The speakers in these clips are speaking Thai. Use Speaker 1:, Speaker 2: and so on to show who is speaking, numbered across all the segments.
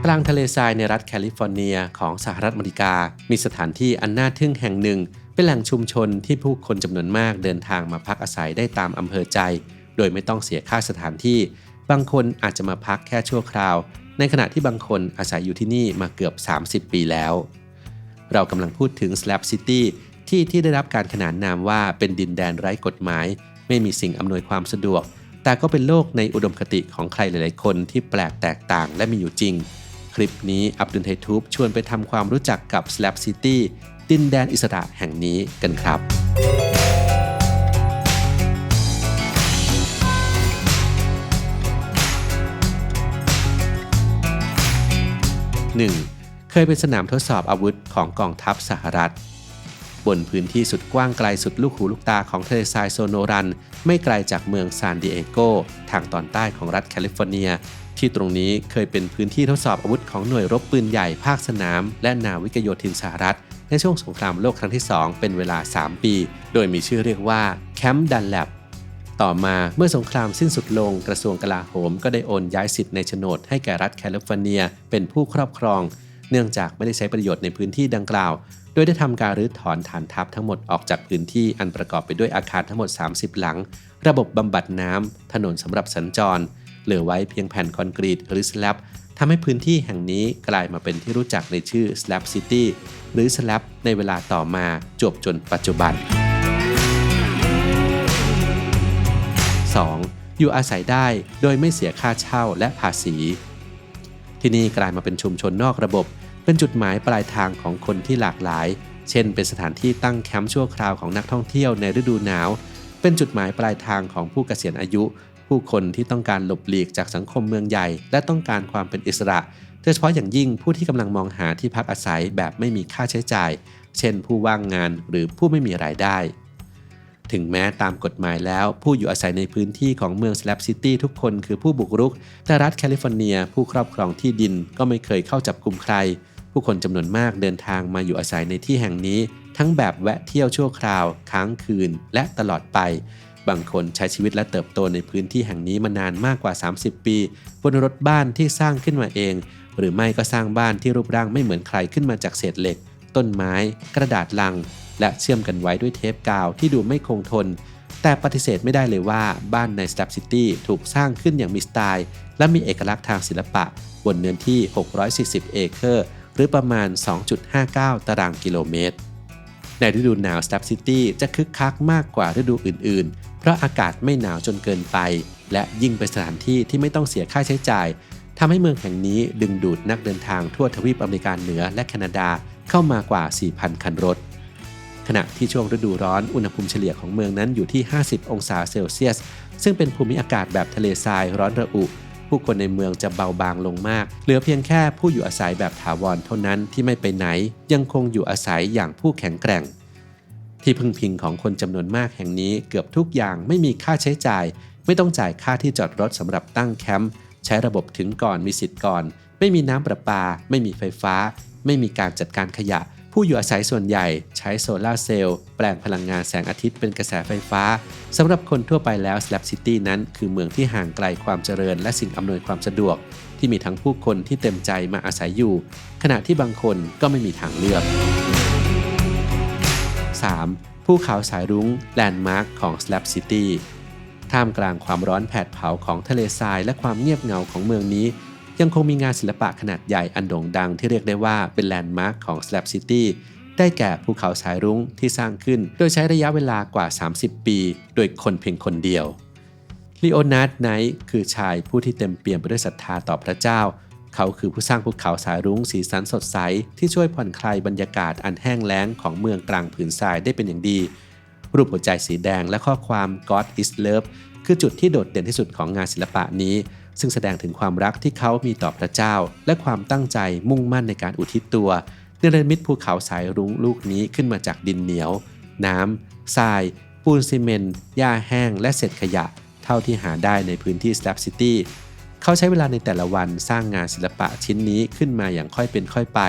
Speaker 1: กลางทะเลทรายในรัฐแคลิฟอร์เนียของสหรัฐอเมริกามีสถานที่อันน่าทึ่งแห่งหนึ่งเป็นแหล่งชุมชนที่ผู้คนจำนวนมากเดินทางมาพักอาศัยได้ตามอำเภอใจโดยไม่ต้องเสียค่าสถานที่บางคนอาจจะมาพักแค่ชั่วคราวในขณะที่บางคนอาศัยอยู่ที่นี่มาเกือบ30 ปีแล้วเรากำลังพูดถึง Slab City ที่ได้รับการขนานนามว่าเป็นดินแดนไร้กฎหมายไม่มีสิ่งอำนวยความสะดวกแต่ก็เป็นโลกในอุดมคติของใครหลายๆคนที่แปลกแตกต่างและมีอยู่จริงคลิปนี้อับดุลไททูบชวนไปทำความรู้จักกับ Slab City ดินแดนอิสระแห่งนี้กันครับ 1. เคยเป็นสนามทดสอบอาวุธของกองทัพสหรัฐบนพื้นที่สุดกว้างไกลสุดลูกหูลูกตาของทะเลทรายโซโนรันไม่ไกลจากเมืองซานดิเอโกทางตอนใต้ของรัฐแคลิฟอร์เนียที่ตรงนี้เคยเป็นพื้นที่ทดสอบอาวุธของหน่วยรบปืนใหญ่ภาคสนามและนาวิกโยธินสหรัฐในช่วงสงครามโลกครั้งที่ 2เป็นเวลา 3 ปีโดยมีชื่อเรียกว่าแคมป์ดันแลบต่อมาเมื่อสงครามสิ้นสุดลงกระทรวงกลาโหมก็ได้โอนย้ายสิทธิ์ในโฉนดให้แก่รัฐแคลิฟอร์เนียเป็นผู้ครอบครองเนื่องจากไม่ได้ใช้ประโยชน์ในพื้นที่ดังกล่าวโดยได้ทำการรื้อถอนฐานทัพทั้งหมดออกจากพื้นที่อันประกอบไปด้วยอาคารทั้งหมด30หลังระบบบำบัดน้ำถนนสำหรับสัญจรเหลือไว้เพียงแผ่นคอนกรีตหรือสแลบทำให้พื้นที่แห่งนี้กลายมาเป็นที่รู้จักในชื่อ Slab City หรือ Slab ในเวลาต่อมาจวบจนปัจจุบัน 2. อยู่อาศัยได้โดยไม่เสียค่าเช่าและภาษีที่นี่กลายมาเป็นชุมชนนอกระบบเป็นจุดหมายปลายทางของคนที่หลากหลายเช่นเป็นสถานที่ตั้งแคมป์ชั่วคราวของนักท่องเที่ยวในฤดูหนาวเป็นจุดหมายปลายทางของผู้เกษียณอายุผู้คนที่ต้องการหลบหลีกจากสังคมเมืองใหญ่และต้องการความเป็นอิสระโดยเฉพาะอย่างยิ่งผู้ที่กำลังมองหาที่พักอาศัยแบบไม่มีค่าใช้จ่ายเช่นผู้ว่างงานหรือผู้ไม่มีรายได้ถึงแม้ตามกฎหมายแล้วผู้อยู่อาศัยในพื้นที่ของเมือง Slab City ทุกคนคือผู้บุกรุกแต่รัฐแคลิฟอร์เนียผู้ครอบครองที่ดินก็ไม่เคยเข้าจับกุมใครผู้คนจำนวนมากเดินทางมาอยู่อาศัยในที่แห่งนี้ทั้งแบบแวะเที่ยวชั่วคราวค้างคืนและตลอดไปบางคนใช้ชีวิตและเติบโตในพื้นที่แห่งนี้มานานมากกว่า30 ปีบนรถบ้านที่สร้างขึ้นมาเองหรือไม่ก็สร้างบ้านที่รูปร่างไม่เหมือนใครขึ้นมาจากเศษเหล็กต้นไม้กระดาษลังและเชื่อมกันไว้ด้วยเทปกาวที่ดูไม่คงทนแต่ปฏิเสธไม่ได้เลยว่าบ้านใน Slab City ถูกสร้างขึ้นอย่างมีสไตล์และมีเอกลักษณ์ทางศิลปะบนเนื้อที่640 เอเคอร์หรือประมาณ 2.59 ตารางกิโลเมตรในฤดูหนาว Slab City จะคึกคักมากกว่าฤดูอื่นๆเพราะอากาศไม่หนาวจนเกินไปและยิ่งเป็นสถานที่ที่ไม่ต้องเสียค่าใช้จ่ายทำให้เมืองแห่งนี้ดึงดูดนักเดินทางทั่วทวีปอเมริกาเหนือและแคนาดาเข้ามากว่า 4,000 คันรถขณะที่ช่วงฤดูร้อนอุณหภูมิเฉลี่ยของเมืองนั้นอยู่ที่50 องศาเซลเซียสซึ่งเป็นภูมิอากาศแบบทะเลทรายร้อนระอุผู้คนในเมืองจะเบาบางลงมากเหลือเพียงแค่ผู้อยู่อาศัยแบบถาวรเท่านั้นที่ไม่ไปไหนยังคงอยู่อาศัยอย่างผู้แข็งแกร่งที่พึ่งพิงของคนจำนวนมากแห่งนี้เกือบทุกอย่างไม่มีค่าใช้จ่ายไม่ต้องจ่ายค่าที่จอดรถสำหรับตั้งแคมป์ใช้ระบบถึงก่อนมีสิทธิ์ก่อนไม่มีน้ำประปาไม่มีไฟฟ้าไม่มีการจัดการขยะผู้อยู่อาศัยส่วนใหญ่ใช้โซลาร์เซลล์แปลงพลังงานแสงอาทิตย์เป็นกระแสไฟฟ้าสำหรับคนทั่วไปแล้ว Slab City นั้นคือเมืองที่ห่างไกลความเจริญและสิ่งอำนวยความสะดวกที่มีทั้งผู้คนที่เต็มใจมาอาศัยอยู่ขณะที่บางคนก็ไม่มีทางเลือก 3. ภูเขาสายรุ้งแลนด์มาร์คของ Slab City ท่ามกลางความร้อนแผดเผาของทะเลทรายและความเงียบเหงาของเมืองนี้ยังคงมีงานศิลปะขนาดใหญ่อันโด่งดังที่เรียกได้ว่าเป็นแลนด์มาร์คของ Slab City ได้แก่ภูเขาสายรุ้งที่สร้างขึ้นโดยใช้ระยะเวลากว่า30 ปีโดยคนเพียงคนเดียวลีโอนาร์ด ไนท์คือชายผู้ที่เต็มเปี่ยมไปด้วยศรัทธาต่อพระเจ้าเขาคือผู้สร้างภูเขาสายรุ้งสีสันสดใสที่ช่วยผ่อนคลายบรรยากาศอันแห้งแล้งของเมืองกลางผืนทรายได้เป็นอย่างดีรูปหัวใจสีแดงและข้อความ God is Love คือจุดที่โดดเด่นที่สุดของงานศิลปะนี้ซึ่งแสดงถึงความรักที่เขามีต่อพระเจ้าและความตั้งใจมุ่งมั่นในการอุทิศตัวเนรมิตภูเขาสายรุ้งลูกนี้ขึ้นมาจากดินเหนียวน้ำทรายปูนซีเมนต์หญ้าแห้งและเศษขยะเท่าที่หาได้ในพื้นที่ Slab City เขาใช้เวลาในแต่ละวันสร้างงานศิลปะชิ้นนี้ขึ้นมาอย่างค่อยเป็นค่อยไป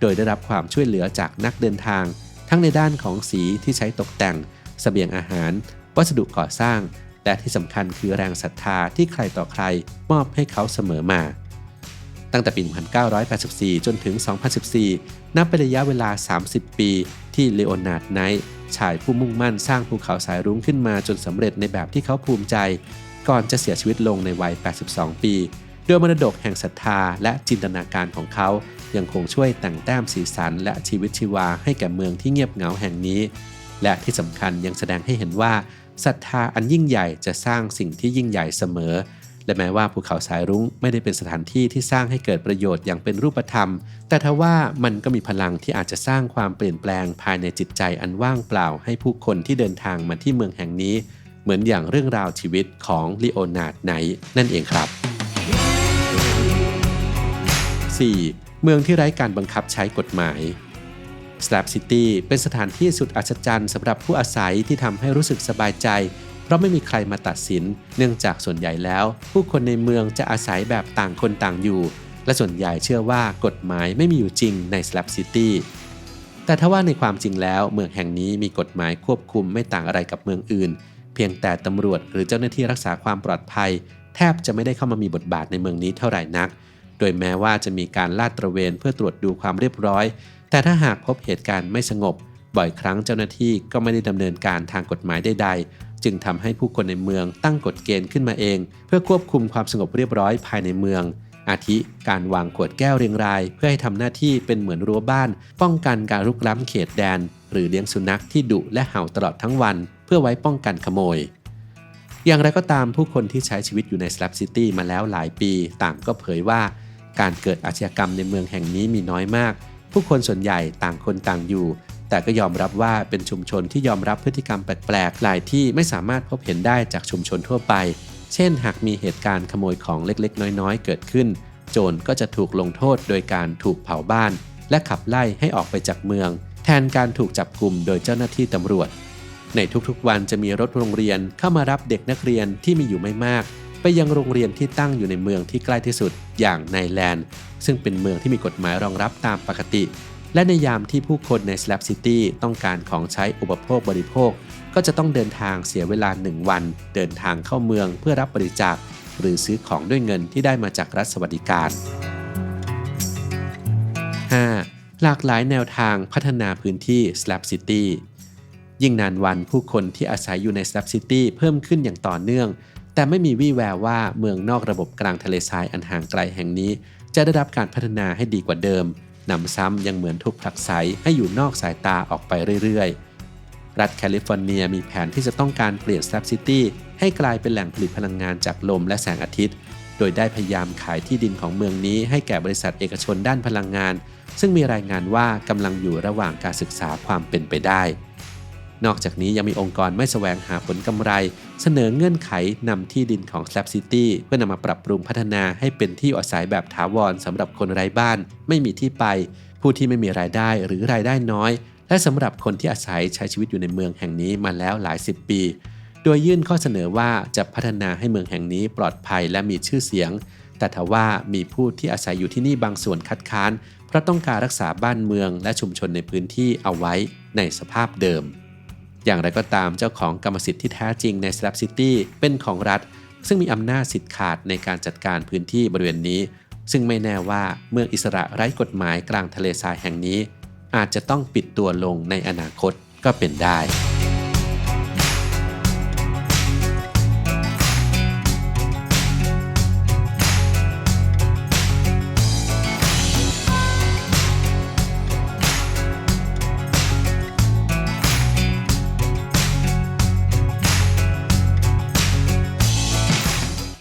Speaker 1: โดยได้รับความช่วยเหลือจากนักเดินทางทั้งในด้านของสีที่ใช้ตกแต่งเสบียงอาหารวัสดุก่อสร้างและที่สำคัญคือแรงศรัทธาที่ใครต่อใครมอบให้เขาเสมอมา ตั้งแต่ปี 1984 จนถึง 2014 นับเป็นระยะเวลา 30 ปีที่เลโอนาร์ด ไนท์ชายผู้มุ่งมั่นสร้างภูเขาสายรุ้งขึ้นมาจนสำเร็จในแบบที่เขาภูมิใจก่อนจะเสียชีวิตลงในวัย 82 ปีโดยมรดกแห่งศรัทธาและจินตนาการของเขายังคงช่วยแต่งแต้มสีสันและชีวิตชีวาให้แก่เมืองที่เงียบเหงาแห่งนี้และที่สำคัญยังแสดงให้เห็นว่าศรัทธาอันยิ่งใหญ่จะสร้างสิ่งที่ยิ่งใหญ่เสมอและแม้ว่าภูเขาสายรุ้งไม่ได้เป็นสถานที่ที่สร้างให้เกิดประโยชน์อย่างเป็นรูปธรรมแต่ทว่ามันก็มีพลังที่อาจจะสร้างความเปลี่ยนแปลงภายในจิตใจอันว่างเปล่าให้ผู้คนที่เดินทางมาที่เมืองแห่งนี้เหมือนอย่างเรื่องราวชีวิตของลีโอนาร์ด ไนท์นั่นเองครับ 4. เมืองที่ไร้การบังคับใช้กฎหมาย Slab City เป็นสถานที่สุดอัศจรรย์สำหรับผู้อาศัยที่ทำให้รู้สึกสบายใจเพราะไม่มีใครมาตัดสินเนื่องจากส่วนใหญ่แล้วผู้คนในเมืองจะอาศัยแบบต่างคนต่างอยู่และส่วนใหญ่เชื่อว่ากฎหมายไม่มีอยู่จริงใน Slab City แต่ถ้าว่าในความจริงแล้วเมืองแห่งนี้มีกฎหมายควบคุมไม่ต่างอะไรกับเมืองอื่นเพียงแต่ตำรวจหรือเจ้าหน้าที่รักษาความปลอดภัยแทบจะไม่ได้เข้ามามีบทบาทในเมืองนี้เท่าไหร่นักโดยแม้ว่าจะมีการลาดตระเวนเพื่อตรวจดูความเรียบร้อยแต่ถ้าหากพบเหตุการณ์ไม่สงบบ่อยครั้งเจ้าหน้าที่ก็ไม่ได้ดำเนินการทางกฎหมายใดๆจึงทำให้ผู้คนในเมืองตั้งกฎเกณฑ์ขึ้นมาเองเพื่อควบคุมความสงบเรียบร้อยภายในเมืองอาทิการวางขวดแก้วเรียงรายเพื่อให้ทำหน้าที่เป็นเหมือนรั้วบ้านป้องกันการรุกล้ำเขตแดนหรือเลี้ยงสุนัขที่ดุและเห่าตลอดทั้งวันเพื่อไว้ป้องกันขโมยอย่างไรก็ตามผู้คนที่ใช้ชีวิตอยู่ใน Slab City มาแล้วหลายปีต่างก็เผยว่าการเกิดอาชญากรรมในเมืองแห่งนี้มีน้อยมากผู้คนส่วนใหญ่ต่างคนต่างอยู่แต่ก็ยอมรับว่าเป็นชุมชนที่ยอมรับพฤติกรรมแปลกๆหลายที่ไม่สามารถพบเห็นได้จากชุมชนทั่วไปเช่นหากมีเหตุการณ์ขโมยของเล็กๆน้อยๆเกิดขึ้นโจรก็จะถูกลงโทษโดยการถูกเผาบ้านและขับไล่ให้ออกไปจากเมืองแทนการถูกจับกุมโดยเจ้าหน้าที่ตำรวจในทุกๆวันจะมีรถโรงเรียนเข้ามารับเด็กนักเรียนที่มีอยู่ไม่มากไปยังโรงเรียนที่ตั้งอยู่ในเมืองที่ใกล้ที่สุดอย่างไนแลนด์ซึ่งเป็นเมืองที่มีกฎหมายรองรับตามปกติและในยามที่ผู้คนใน Slab City ต้องการของใช้อุปโภคบริโภคก็จะต้องเดินทางเสียเวลา1วันเดินทางเข้าเมืองเพื่อรับบริจาคหรือซื้อของด้วยเงินที่ได้มาจากรัฐสวัสดิการ 5. หลากหลายแนวทางพัฒนาพื้นที่ Slab City ยิ่งนานวันผู้คนที่อาศัยอยู่ใน Slab City เพิ่มขึ้นอย่างต่อเนื่องแต่ไม่มีวี่แววว่าเมืองนอกระบบกลางทะเลทรายอันห่างไกลแห่งนี้จะได้รับการพัฒนาให้ดีกว่าเดิมนำซ้ำยังเหมือนถูกผลักไสให้อยู่นอกสายตาออกไปเรื่อยๆรัฐแคลิฟอร์เนียมีแผนที่จะต้องการเปลี่ยน Slab City ให้กลายเป็นแหล่งผลิตพลังงานจากลมและแสงอาทิตย์โดยได้พยายามขายที่ดินของเมืองนี้ให้แก่บริษัทเอกชนด้านพลังงานซึ่งมีรายงานว่ากำลังอยู่ระหว่างการศึกษาความเป็นไปได้นอกจากนี้ยังมีองค์กรไม่แสวงหาผลกำไรเสนอเงื่อนไขนำที่ดินของ Slab City เพื่อนำมาปรับปรุงพัฒนาให้เป็นที่อยู่อาศัยแบบถาวรสำหรับคนไร้บ้านไม่มีที่ไปผู้ที่ไม่มีรายได้หรือรายได้น้อยและสำหรับคนที่อาศัยใช้ชีวิตอยู่ในเมืองแห่งนี้มาแล้วหลายสิบปีโดยยื่นข้อเสนอว่าจะพัฒนาให้เมืองแห่งนี้ปลอดภัยและมีชื่อเสียงแต่ทว่ามีผู้ที่อาศัยอยู่ที่นี่บางส่วนคัดค้านเพราะต้องการรักษาบ้านเมืองและชุมชนในพื้นที่เอาไว้ในสภาพเดิมอย่างไรก็ตามเจ้าของกรรมสิทธิ์ที่แท้จริงใน Slab City เป็นของรัฐซึ่งมีอำนาจสิทธิ์ขาดในการจัดการพื้นที่บริเวณนี้ซึ่งไม่แน่ว่าเมืองอิสระไร้กฎหมายกลางทะเลทรายแห่งนี้อาจจะต้องปิดตัวลงในอนาคตก็เป็นได้